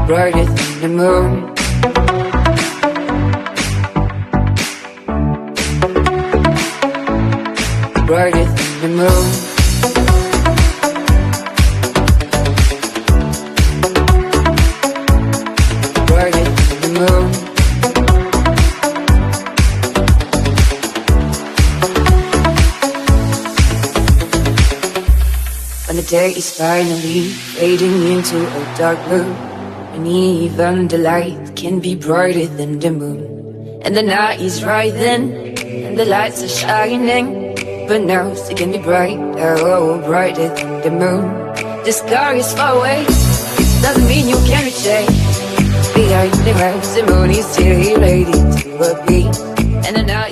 brighter than the moon. Brighter than the moon. Brighter than the moon. When the day is finally fading into a dark blue, and even the light can be brighter than the moon. And the night is right then, and the lights are shining, but now it can be brighter, oh, brighter than the moon. The sky is far away, doesn't mean you can reach it. Behind the clouds, the moon is still related to a beat, and the night